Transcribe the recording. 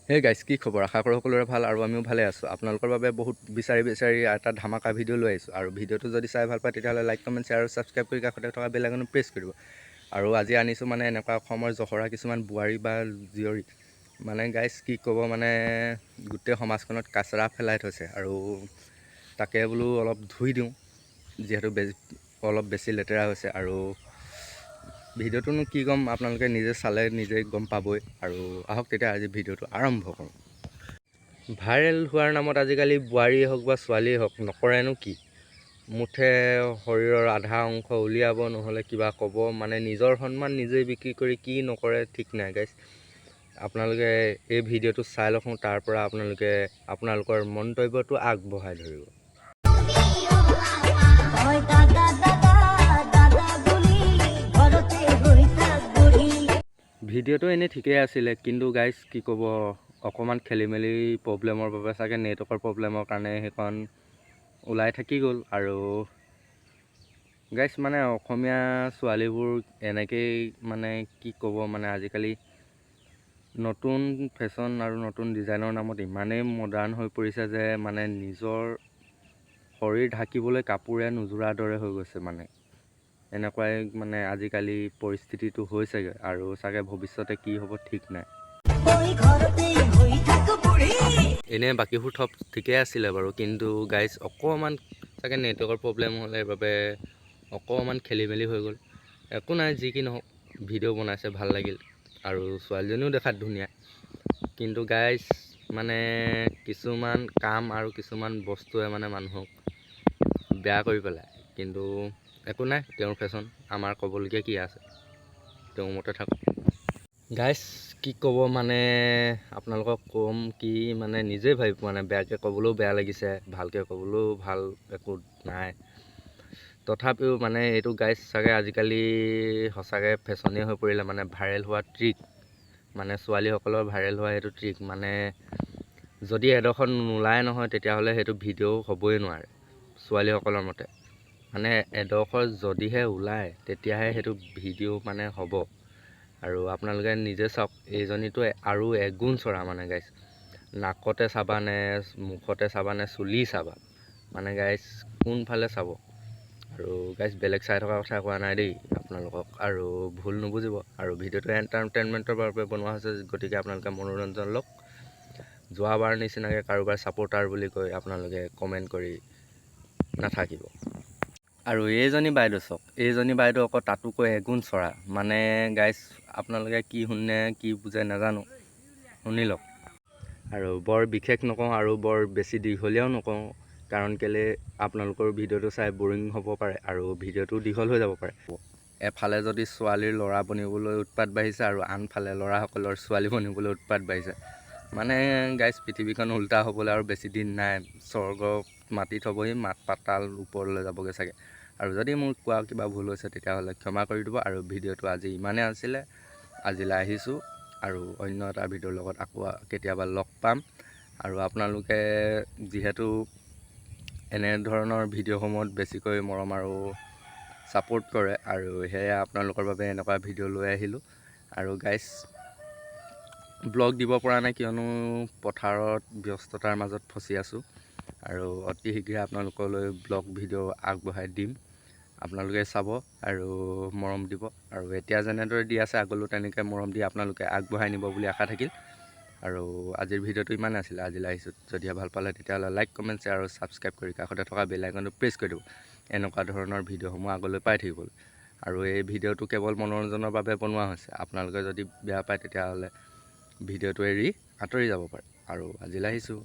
Hey guys, কি খবৰ? আশা কৰোঁ সকলোৰে ভাল আৰু আমিও ভালে আছোঁ। আপোনালোকৰ বাবে বহুত বিচাৰি এটা ধামাকা ভিডিঅ' লৈ আহিছোঁ। আৰু ভিডিঅ'টো যদি চাই ভাল পায় তেতিয়াহ'লে লাইক, কমেণ্ট, শ্বেয়াৰ আৰু ছাবস্ক্ৰাইব কৰি কাষতে থকা বেল আইকনটো প্ৰেছ কৰিব। আৰু আজি আনিছোঁ মানে এনেকুৱা অসমৰ জহৰা কিছুমান বোৱাৰী বা জীয়ৰী, মানে গাইজ কি ক'ব, মানে গোটেই সমাজখনত কাচৰা পেলাই থৈছে। আৰু তাকে বোলো অলপ ধুই দিওঁ, যিহেতু অলপ বেছি লেতেৰা হৈছে। আৰু ভিডিঅ'টোনো কি ক'ম, আপোনালোকে নিজে চালে নিজে গম পাবই। আৰু আহক তেতিয়া আজি ভিডিঅ'টো আৰম্ভ কৰোঁ। ভাইৰেল হোৱাৰ নামত আজিকালি বোৱাৰীয়ে হওক বা ছোৱালীয়ে হওক নকৰেনো কি, মুঠে শৰীৰৰ আধা অংশ উলিয়াব, নহ'লে কিবা ক'ব, মানে নিজৰ সন্মান নিজেই বিক্ৰী কৰি কি নকৰে ঠিক নাই গাইজ। আপোনালোকে এই ভিডিঅ'টো চাই লওক, তাৰ পৰা আপোনালোকে আপোনালোকৰ মন্তব্যটো আগবঢ়াই ধৰিব। ভিডিঅ'টো এনেই ঠিকেই আছিলে, কিন্তু গাইজ কি ক'ব, অকণমান খেলি মেলি প্ৰব্লেমৰ বাবে চাগে নেটৱৰ্কৰ প্ৰব্লেমৰ কাৰণে সেইখন ওলাই থাকি গ'ল। আৰু গাইজ মানে অসমীয়া ছোৱালীবোৰ এনেকেই, মানে কি ক'ব, মানে আজিকালি নতুন ফেশ্বন আৰু নতুন ডিজাইনৰ নামত ইমানেই মডাৰ্ণ হৈ পৰিছে যে মানে নিজৰ শৰীৰ ঢাকিবলৈ কাপোৰে নোজোৰাৰ দৰে হৈ গৈছে। মানে এনেকুৱাই মানে আজিকালি পৰিস্থিতিটো হৈছেগৈ, আৰু চাগে ভৱিষ্যতে কি হ'ব ঠিক নাই। এনেই বাকীবোৰ থপ ঠিকেই আছিলে বাৰু, কিন্তু গাইজ অকণমান চাগে নেটৱৰ্কৰ প্ৰব্লেম হ'লে বাবে অকণমান খেলি মেলি হৈ গ'ল। একো নাই, যি কি নহওক, ভিডিঅ' বনাইছে ভাল লাগিল, আৰু ছোৱালীজনীও দেখাত ধুনীয়া। কিন্তু গাইজ মানে কিছুমান কাম আৰু কিছুমান বস্তুৱে মানে মানুহক বেয়া কৰি পেলায়। কিন্তু একো নাই, তেওঁৰ ফেশ্বন, আমাৰ ক'বলগীয়া কি আছে, তেওঁৰ মতে থাকক। গাইজ কি ক'ব, মানে আপোনালোকক ক'ম কি, মানে নিজেই ভাবি পোৱা নাই। বেয়াকৈ ক'বলৈও বেয়া লাগিছে, ভালকৈ ক'বলৈও ভাল একো নাই। তথাপিও মানে এইটো গাইজ চাগে আজিকালি সঁচাকৈ ফেশ্বনেই হৈ পৰিলে, মানে ভাইৰেল হোৱা ট্ৰিক, মানে ছোৱালীসকলৰ ভাইৰেল হোৱা সেইটো ট্ৰিক। মানে যদি এডোখৰ নোলায় নহয়, তেতিয়াহ'লে সেইটো ভিডিঅ' হ'বই নোৱাৰে ছোৱালীসকলৰ মতে। মানে এডোখৰ যদিহে ওলায় তেতিয়াহে সেইটো ভিডিঅ' মানে হ'ব। আৰু আপোনালোকে নিজে চাওক, এইজনীতো আৰু এগুণ চৰা মানে গাইজ। নাকতে চাবানে, মুখতে চাবানে, চুলি চাবা, মানে গাইজ কোনফালে চাব। আৰু গাইজ বেলেগ চাই থকাৰ কথা কোৱা নাই দেই আপোনালোকক, আৰু ভুল নুবুজিব। আৰু ভিডিঅ'টো এণ্টাৰটেইনমেণ্টৰ বাবে বনোৱা হৈছে, গতিকে আপোনালোকে মনোৰঞ্জন লওক। যোৱাবাৰ নিচিনাকৈ কাৰোবাৰ ছাপোৰ্টাৰ বুলি কৈ আপোনালোকে কমেণ্ট কৰি নাথাকিব। আৰু এইজনী বাইদেউ চাওক, এইজনী বাইদেউ আকৌ তাতোকৈ এগুণ চৰা। মানে গাইজ আপোনালোকে কি শুনে কি বুজে নাজানো, শুনি লওক। আৰু বৰ বিশেষ নকওঁ আৰু বৰ বেছি দীঘলীয়াও নকওঁ, কাৰণ কেলৈ আপোনালোকৰ ভিডিঅ'টো চাই বৰিং হ'ব পাৰে আৰু ভিডিঅ'টো দীঘল হৈ যাব পাৰে। এফালে যদি ছোৱালীৰ ল'ৰা বনিবলৈ উৎপাত বাঢ়িছে, আৰু আনফালে ল'ৰাসকলৰ ছোৱালী বনিবলৈ উৎপাত বাঢ়িছে। মানে গাইজ পৃথিৱীখন উল্টা হ'বলৈ আৰু বেছি দিন নাই। স্বৰ্গ মাটিত হ'বহি, মাত পাতাল ওপৰলৈ যাবগৈ চাগে। আৰু যদি মোৰ কোৱা কিবা ভুল হৈছে তেতিয়াহ'লে ক্ষমা কৰি দিব। আৰু ভিডিঅ'টো আজি ইমানেই আছিলে, আজিলৈ আহিছোঁ, আৰু অন্য এটা ভিডিঅ'ৰ লগত আকৌ কেতিয়াবা লগ পাম। আৰু আপোনালোকে যিহেতু এনেধৰণৰ ভিডিঅ'সমূহত বেছিকৈ মৰম আৰু ছাপোৰ্ট কৰে, আৰু সেয়া আপোনালোকৰ বাবে এনেকুৱা ভিডিঅ' লৈ আহিলোঁ। আৰু গাইজ ব্লগ দিব পৰা নাই, কিয়নো পথাৰত ব্যস্ততাৰ মাজত ফচি আছোঁ। আৰু অতি শীঘ্ৰে আপোনালোকলৈ ব্লগ ভিডিঅ' আগবঢ়াই দিম, আপোনালোকে চাব আৰু মৰম দিব। আৰু এতিয়া যেনেদৰে দি আছে আগলৈও তেনেকৈ মৰম দি আপোনালোকে আগবঢ়াই নিব বুলি আশা থাকিল। আৰু আজিৰ ভিডিঅ'টো ইমানেই আছিলে, আজিলৈ আহিছোঁ। যদিহে ভাল পালে তেতিয়াহ'লে লাইক, কমেণ্ট, শ্বেয়াৰ আৰু ছাবস্ক্ৰাইব কৰি কাষতে থকা বেল আইকনটো প্ৰেছ কৰি দিব, এনেকুৱা ধৰণৰ ভিডিঅ'সমূহ আগলৈ পাই থাকিবলৈ। আৰু এই ভিডিঅ'টো কেৱল মনোৰঞ্জনৰ বাবে বনোৱা হৈছে। আপোনালোকে যদি বেয়া পায় তেতিয়াহ'লে ভিডিঅ'টো এৰি আঁতৰি যাব পাৰে। আৰু আজিলৈ আহিছোঁ।